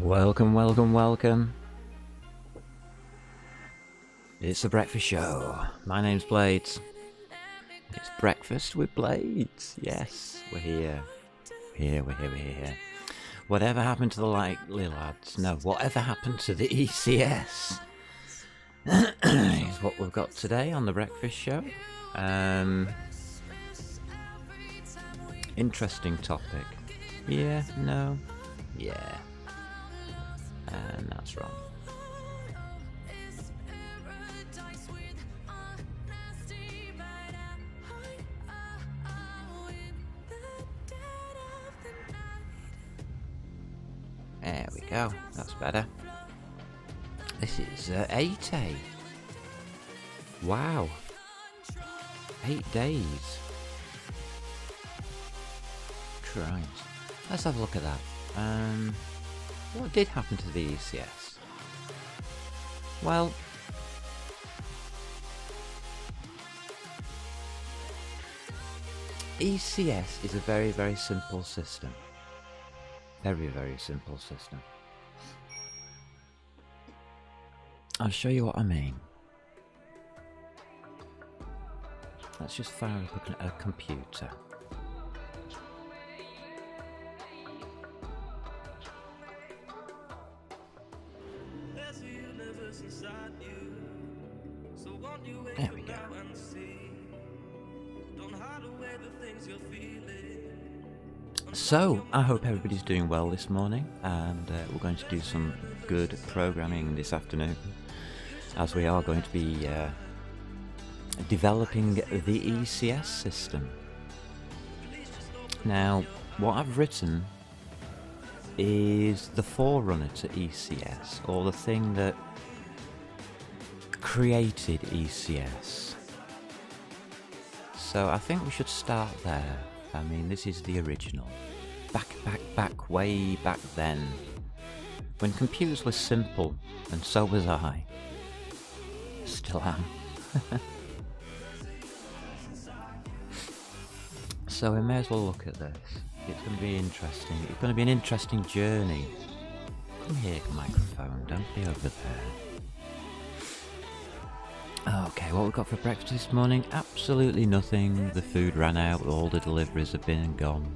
Welcome, welcome, welcome. It's the breakfast show. My name's Blades. It's breakfast with Blades. Yes, we're here. We're here. Whatever happened to the likely lads? No, whatever happened to the ECS? Is what we've got today on the breakfast show. Interesting topic. Yeah, no, yeah. And that's wrong. There we go, that's better. This is 8A. Wow. 8 days. Christ. Let's have a look at that. What did happen to the ECS? Well, ECS is a very, very simple system. Very, very simple system. I'll show you what I mean. Let's just fire up a computer. There we go. So, I hope everybody's doing well this morning, and we're going to do some good programming this afternoon, as we are going to be developing the ECS system. Now, what I've written is the forerunner to ECS, or the thing that created ECS. So I think we should start there. I mean, this is the original. Back, way back then. When computers were simple, and so was I. Still am. So we may as well look at this. It's going to be interesting. It's going to be an interesting journey. Come here, microphone. Don't be over there. Okay, what we've got for breakfast this morning? Absolutely nothing. The food ran out. All the deliveries have been and gone.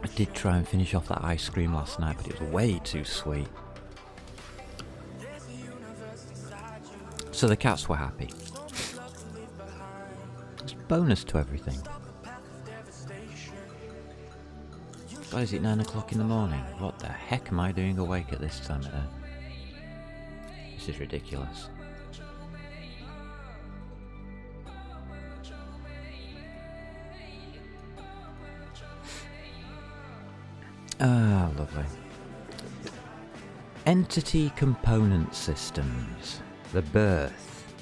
I did try and finish off that ice cream last night, but it was way too sweet. So the cats were happy. It's a bonus to everything. God, is it 9 o'clock in the morning? What the heck am I doing awake at this time of day? This is ridiculous. Ah, lovely. Entity component systems. The birth.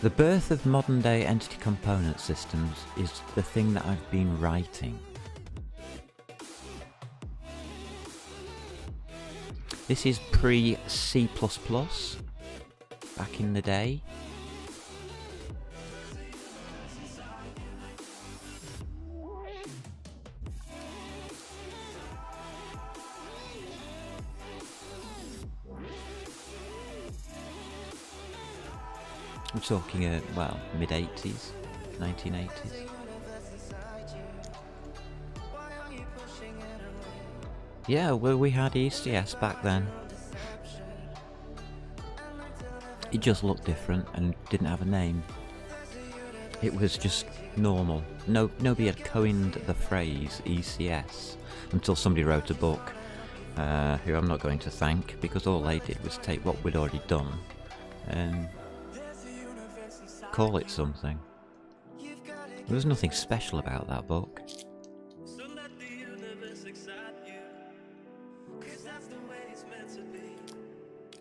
The birth of modern day entity component systems is the thing that I've been writing. This is pre-C++, back in the day. I'm talking, well, mid-80s, 1980s. Yeah, well, we had ECS back then. It just looked different and didn't have a name. It was just normal. Nobody had coined the phrase ECS until somebody wrote a book, who I'm not going to thank, because all they did was take what we'd already done and call it something. There was nothing special about that book.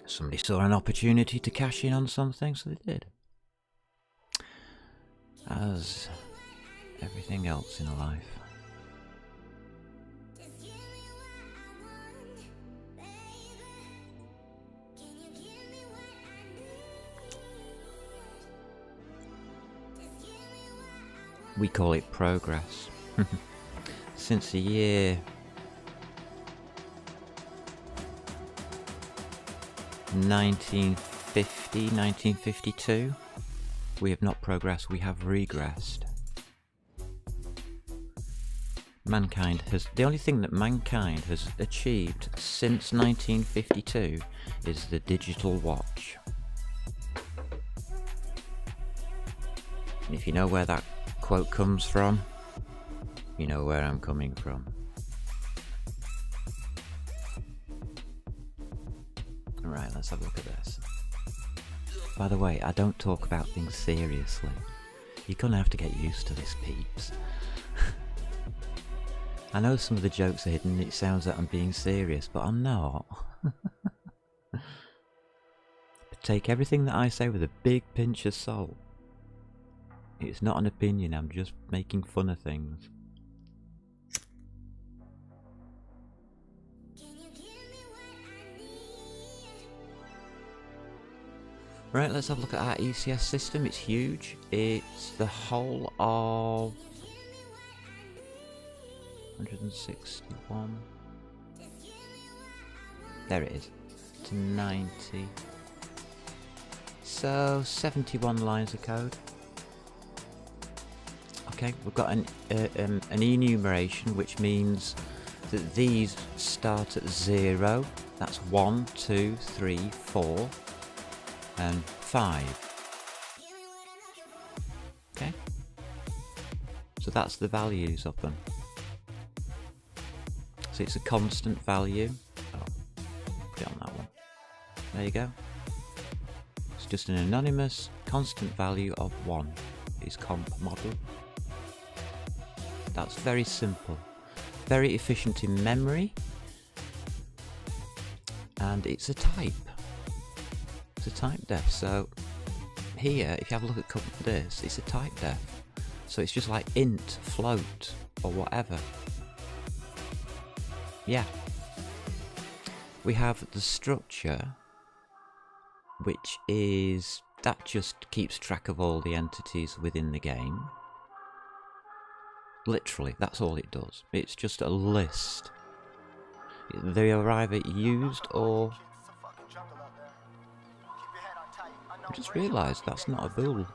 Somebody saw an opportunity to cash in on something, so they did. As everything else in life. We call it progress. since the year 1950, 1952, we have not progressed, we have regressed. Mankind has, the only thing that mankind has achieved since 1952 is the digital watch. And if you know where that quote comes from, you know where I'm coming from. Right, let's have a look at this. By the way, I don't talk about things seriously. You're gonna have to get used to this, peeps. I know some of the jokes are hidden, it sounds like I'm being serious, but I'm not. Take everything that I say with a big pinch of salt. It's not an opinion, I'm just making fun of things. Right, let's have a look at our ECS system. It's huge. It's the whole of 161. There it is. To 90. So 71 lines of code. Okay, we've got an enumeration, which means that these start at 0. That's 1, 2, 3, 4, and 5. Okay, so that's the values of them. So it's a constant value. Oh, put it on that one. There you go. It's just an anonymous constant value of 1. Is comp model. That's very simple, very efficient in memory, and it's a type. It's a type def. So here, if you have a look at this, it's a type def. So it's just like int, float, or whatever. Yeah. We have the structure, which is, that just keeps track of all the entities within the game. Literally, that's all it does. It's just a list. They are either used or... I just realised that's not a bool.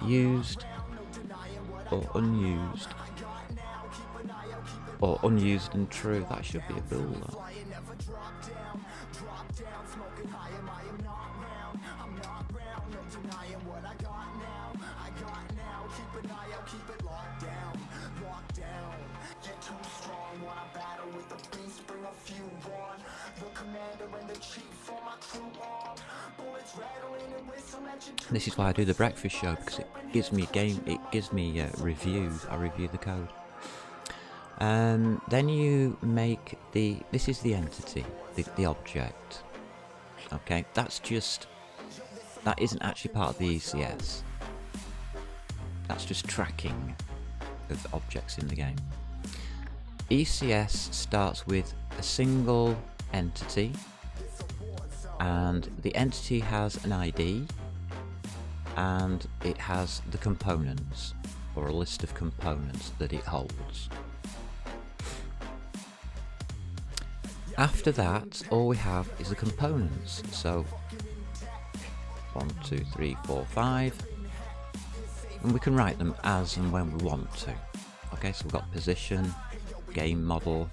Used or unused. Or unused and true. That should be a bool. This is why I do the breakfast show, because it gives me reviews. I review the code. Then you make this is the entity, the object. Okay, that isn't actually part of the ECS. That's just tracking of objects in the game. ECS starts with a single entity, and the entity has an ID, and it has the components, or a list of components that it holds. After that, all we have is the components. So 1, 2, 3, 4, 5, and we can write them as and when we want to. Okay, so we've got position, game model,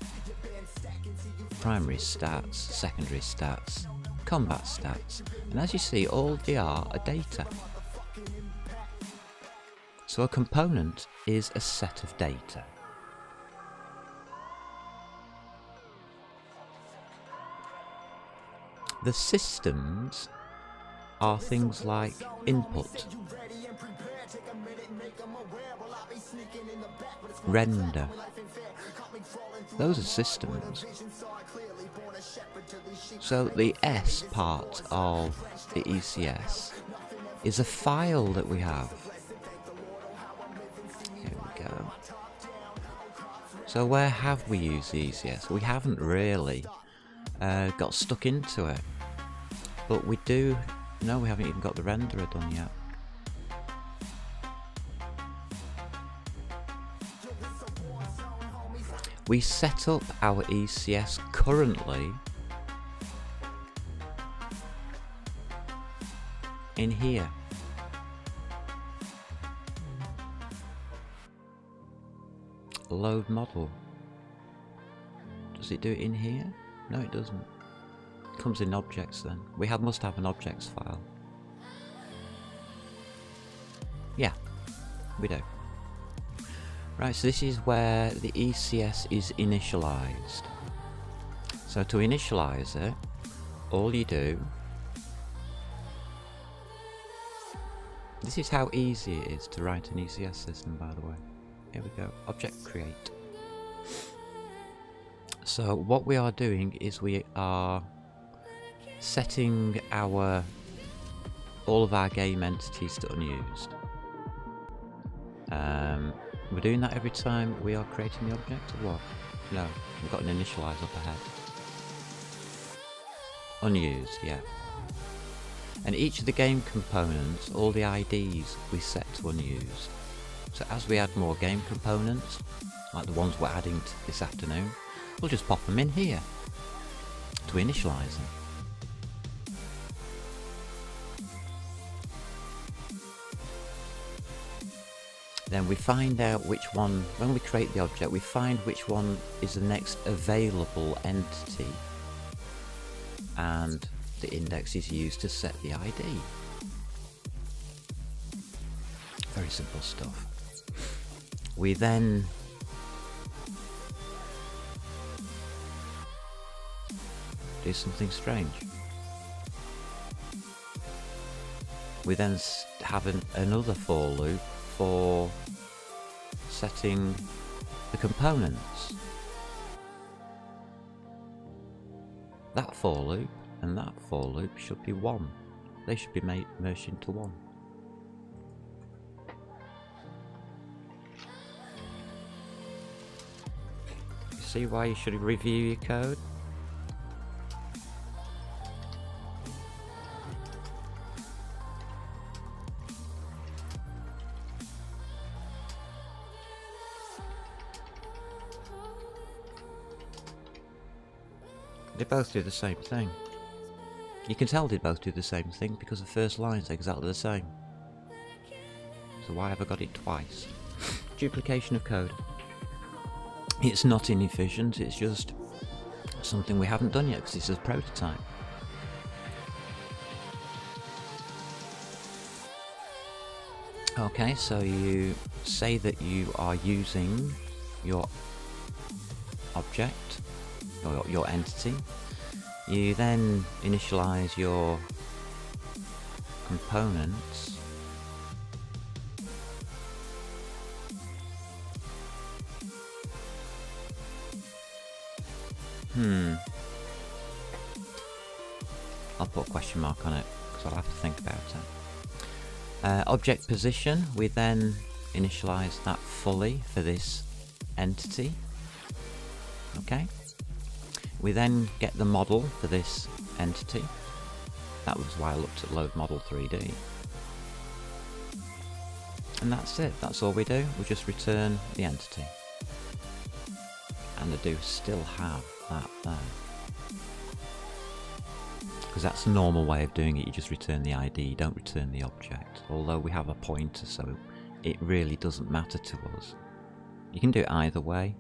primary stats, secondary stats, combat stats, and as you see, all they are data. So a component is a set of data. The systems are things like input, render. Those are systems. So the S part of the ECS is a file that we have. Here we go. So where have we used the ECS? We haven't really got stuck into it, but we do No, we haven't even got the renderer done yet. We set up our ECS currently in here. Load model. Does it do it in here? No, it doesn't. It comes in objects then. We must have an objects file. Yeah, we do. Right, so this is where the ECS is initialized. So to initialize it, all you do... This is how easy it is to write an ECS system, by the way. Here we go, object create. So what we are doing is we are setting all of our game entities to unused. We're doing that every time we are creating the object, or what? No, we've got an initialize up ahead. Unused, yeah. And each of the game components, all the IDs, we set to unused. So as we add more game components, like the ones we're adding this afternoon, we'll just pop them in here to initialize them. Then we find out which one, when we create the object, we find which one is the next available entity, and the index is used to set the ID. Very simple stuff. We then do something strange. We then have another for loop for setting the components. That for loop and that for loop should be one. They should be merged into one. You see why you should review your code? They both do the same thing. You can tell they both do the same thing because the first line is exactly the same. So why have I got it twice? Duplication of code. It's not inefficient, it's just something we haven't done yet because it's a prototype. Okay, so you say that you are using your object, or your entity. You then initialize your components. I'll put a question mark on it because I'll have to think about it. Object position, we then initialize that fully for this entity. Okay. We then get the model for this entity. That was why I looked at load model 3D. And that's it, that's all we do. We just return the entity. And I do still have that there. Because that's the normal way of doing it, you just return the ID, you don't return the object. Although we have a pointer, so it really doesn't matter to us. You can do it either way.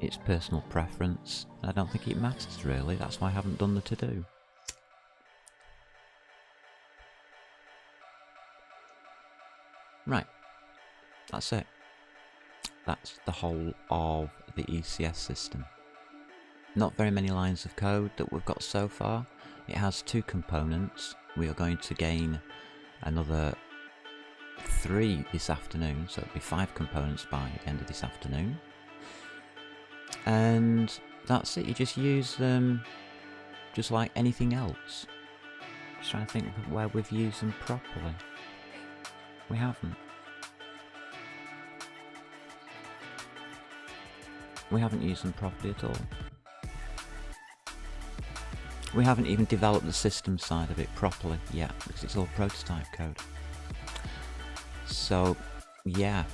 It's personal preference. I don't think it matters really, that's why I haven't done the to-do. Right, that's it. That's the whole of the ECS system. Not very many lines of code that we've got so far. It has 2 components. We are going to gain another 3 this afternoon, so it'll be 5 components by the end of this afternoon. And that's it, you just use them just like anything else. Just trying to think of where we've used them properly. We haven't. We haven't used them properly at all. We haven't even developed the system side of it properly yet, because it's all prototype code. So, yeah.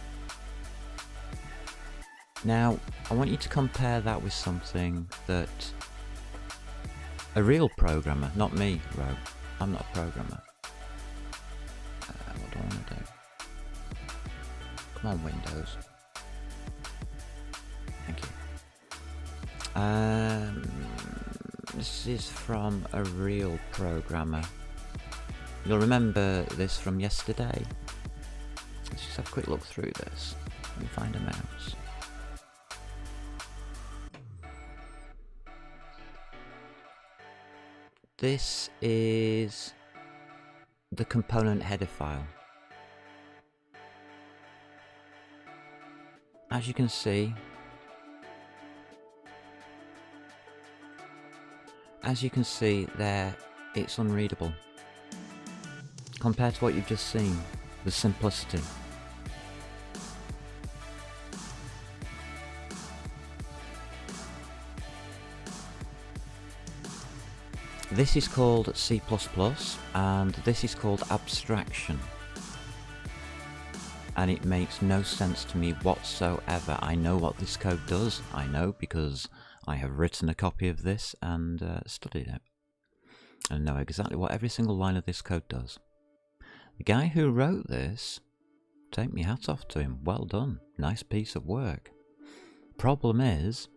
Now, I want you to compare that with something that a real programmer, not me, wrote. I'm not a programmer. What do I want to do? Come on, Windows. Thank you. This is from a real programmer. You'll remember this from yesterday. Let's just have a quick look through this. Let me find a mouse. This is the component header file. As you can see, there, it's unreadable. Compared to what you've just seen, the simplicity. This is called C++, and this is called abstraction. And it makes no sense to me whatsoever. I know what this code does. I know because I have written a copy of this and studied it. And know exactly what every single line of this code does. The guy who wrote this, take my hat off to him. Well done. Nice piece of work. Problem is,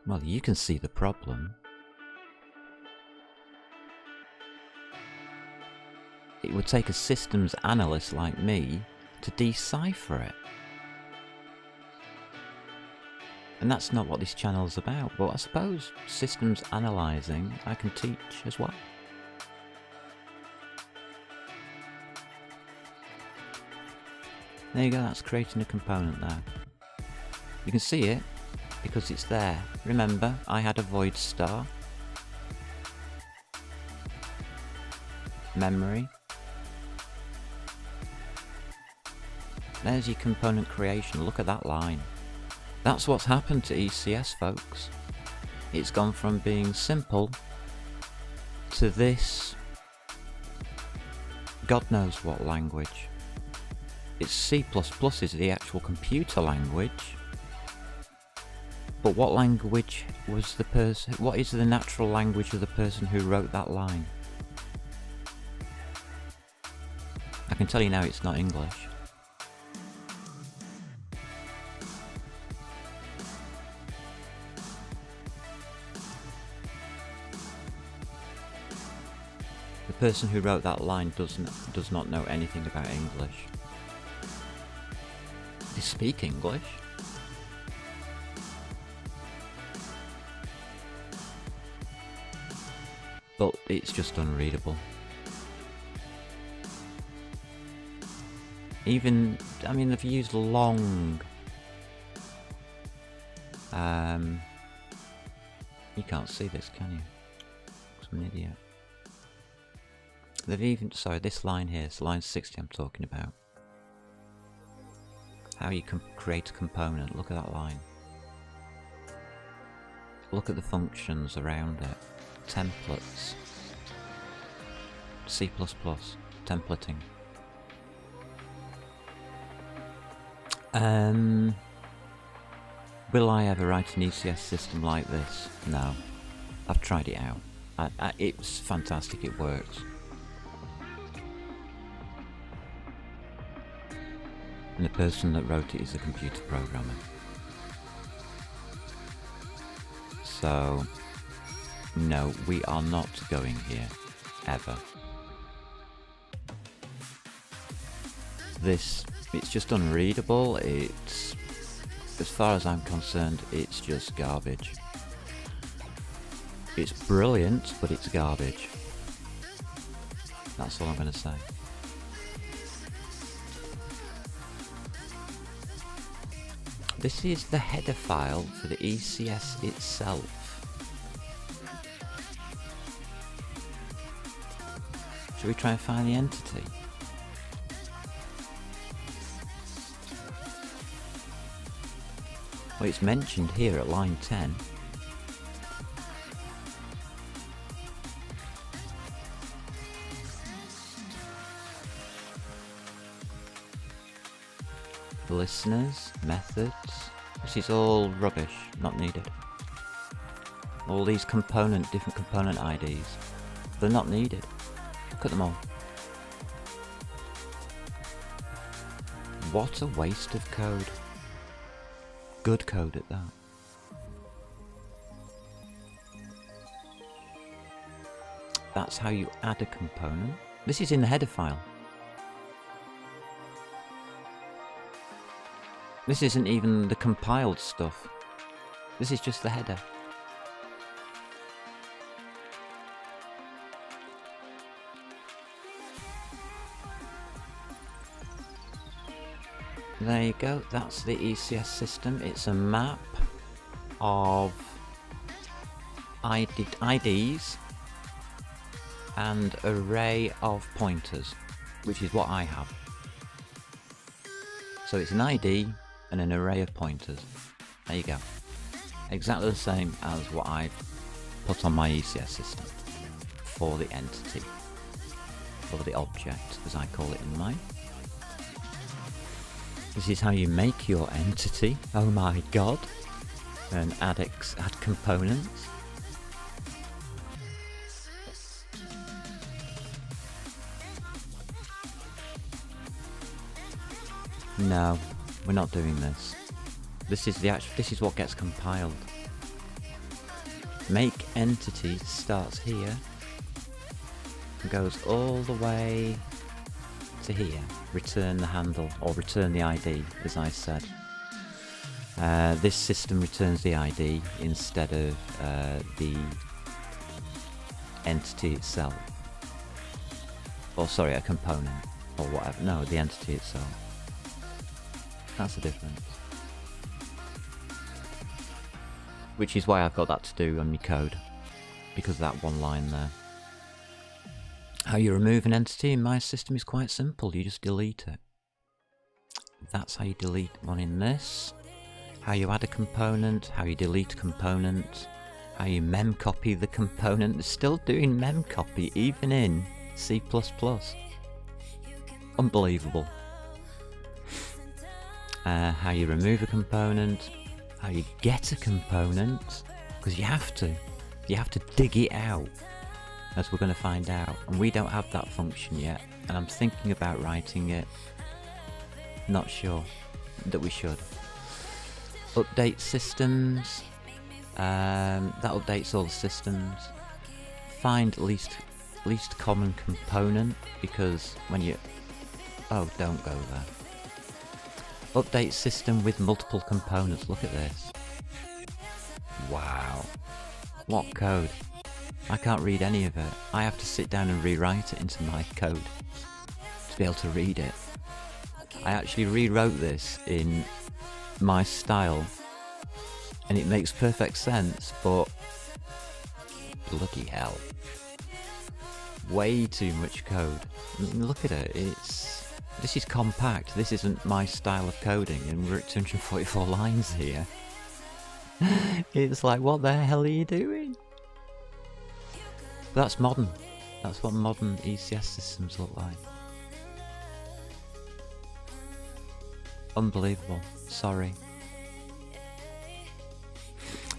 well, you can see the problem. It would take a systems analyst like me to decipher it. And that's not what this channel is about, but I suppose systems analysing I can teach as well. There you go, that's creating a component there. You can see it because it's there. Remember, I had a void star. Memory. There's your component creation. Look at that line. That's what's happened to ECS, folks. It's gone from being simple to this God knows what language. It's C++ is the actual computer language. But what language was the person? What is the natural language of the person who wrote that line? I can tell you now, it's not English. The person who wrote that line does not know anything about English. They speak English. But it's just unreadable. Even, I mean, they've used long... you can't see this, can you? 'Cause I'm an idiot. They've even, sorry, this line here, it's line 60 I'm talking about. How you can create a component, look at that line. Look at the functions around it. Templates. C++, templating. Will I ever write an ECS system like this? No. I've tried it out. It's fantastic, it works. And the person that wrote it is a computer programmer. So, no, we are not going here, ever. This, it's just unreadable, it's, as far as I'm concerned, it's just garbage. It's brilliant, but it's garbage. That's all I'm going to say. This is the header file for the ECS itself. Shall we try and find the entity? Well, it's mentioned here at line 10. listeners, methods. This is all rubbish, not needed. All these different component IDs, they're not needed. Cut them all. What a waste of code. Good code at that. That's how you add a component. This is in the header file. This isn't even the compiled stuff. This is just the header. There you go, that's the ECS system. It's a map of IDs and array of pointers, which is what I have. So it's an ID and an array of pointers. There you go. Exactly the same as what I've put on my ECS system for the entity, or the object as I call it in mine. This is how you make your entity. Oh my god. And add components. No, we're not doing this. This is what gets compiled. Make entity starts here and goes all the way to here. Return the handle, or return the ID, as I said. This system returns the ID instead of the entity itself. Or sorry, a component, or whatever. No, the entity itself. That's the difference. Which is why I've got that to do on my code, because of that one line there. How you remove an entity in my system is quite simple. You just delete it. That's how you delete one in this. How you add a component, how you delete a component, how you memcopy the component. They're still doing memcopy even in C++. Unbelievable. How you remove a component, how you get a component, because you have to dig it out, as we're going to find out, and we don't have that function yet, and I'm thinking about writing it. Not sure that we should. Update systems, that updates all the systems. Find least common component, because when you don't go there. Update system with multiple components. Look at this. Wow. What code? I can't read any of it. I have to sit down and rewrite it into my code to be able to read it. I actually rewrote this in my style, and it makes perfect sense, but bloody hell. Way too much code. Look at it. This is compact. This isn't my style of coding, and we're at 244 lines here. It's like, what the hell are you doing? But that's modern. That's what modern ECS systems look like. Unbelievable. Sorry.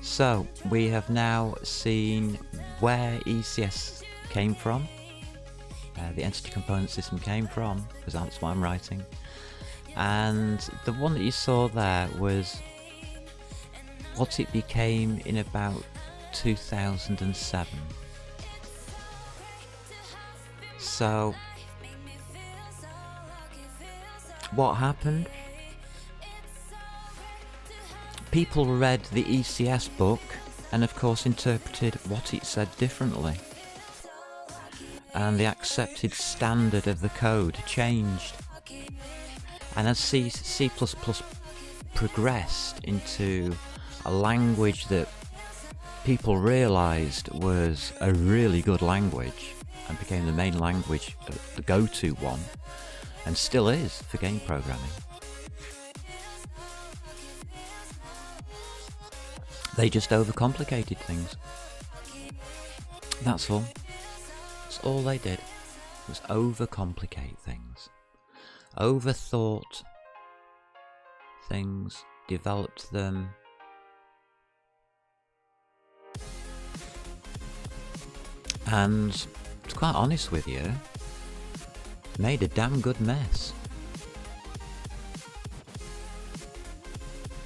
So, we have now seen where ECS came from. The entity component system came from, because that's what I'm writing. And the one that you saw there was what it became in about 2007. So, what happened? People read the ECS book and of course interpreted what it said differently. And the accepted standard of the code changed. And as C++ progressed into a language that people realised was a really good language and became the main language, the go-to one, and still is for game programming, they just overcomplicated things. That's all. That's all they did, was overcomplicate things. Overthought things, developed them. And to be quite honest with you, made a damn good mess.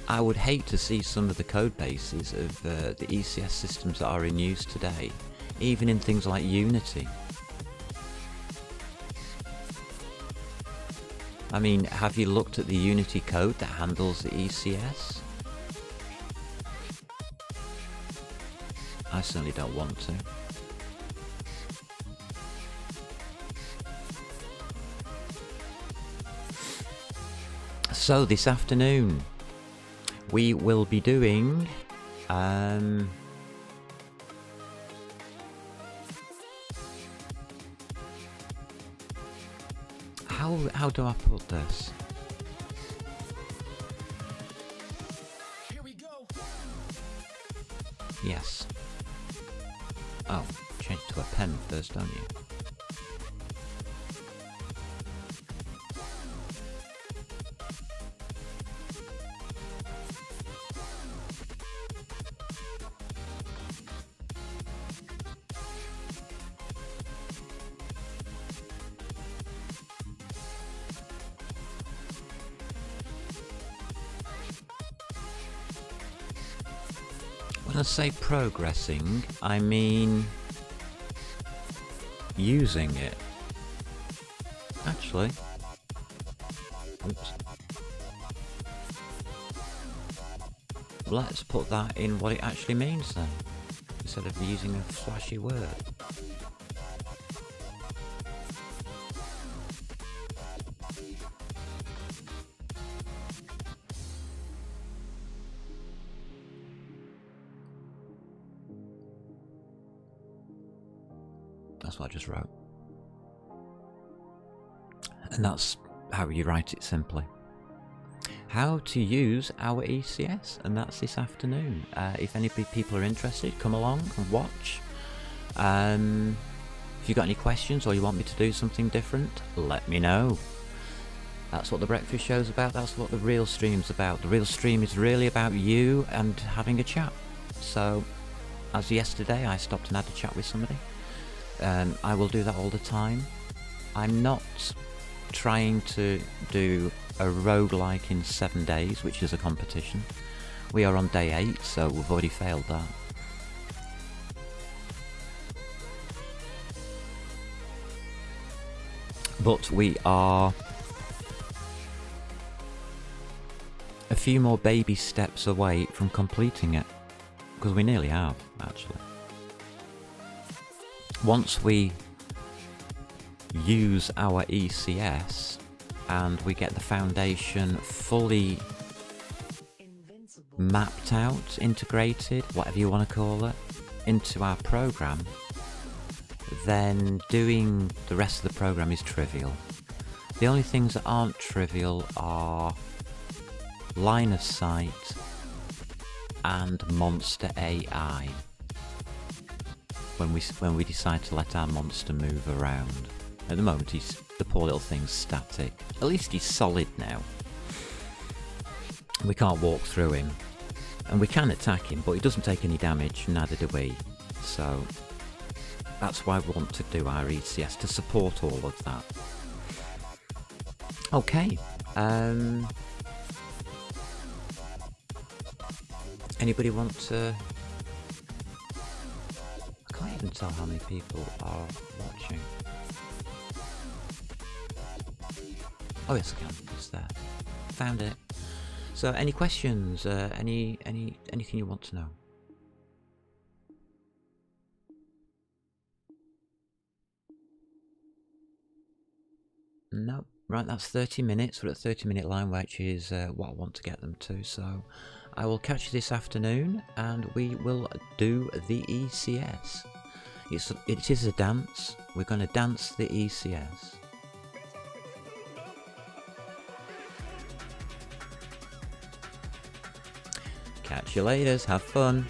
I would hate to see some of the code bases of the ECS systems that are in use today, even in things like Unity. I mean, have you looked at the Unity code that handles the ECS? I certainly don't want to. So this afternoon we will be doing how do I put this? Here we go. Yes. Oh, change it to a pen first, don't you? When I say progressing, I mean using it. Actually, oops. Let's put that in what it actually means then, instead of using a flashy word. That's what I just wrote. And that's how you write it simply. How to use our ECS, and that's this afternoon. If any people are interested, come along and watch. If you've got any questions or you want me to do something different, let me know. That's what the breakfast show's about, that's what the real stream's about. The real stream is really about you and having a chat. So, as yesterday, I stopped and had a chat with somebody. I will do that all the time. I'm not trying to do a roguelike in 7 days, which is a competition. We are on day 8, so we've already failed that. But we are a few more baby steps away from completing it, because we nearly have, actually. Once we use our ECS and we get the foundation fully mapped out, integrated, whatever you want to call it, into our program, then doing the rest of the program is trivial. The only things that aren't trivial are line of sight and monster AI. When we decide to let our monster move around. At the moment, the poor little thing's static. At least he's solid now. We can't walk through him. And we can attack him, but he doesn't take any damage, neither do we. So, that's why we want to do our ECS, to support all of that. Okay. Anybody want to... I can't even tell how many people are watching. Oh yes, I can. It's there. Found it. So, any questions? Anything you want to know? No. Right, that's 30 minutes. We're at 30-minute line, which is what I want to get them to. So, I will catch you this afternoon, and we will do the ECS. It is a dance. We're going to dance the ECS. Catch you later. Have fun.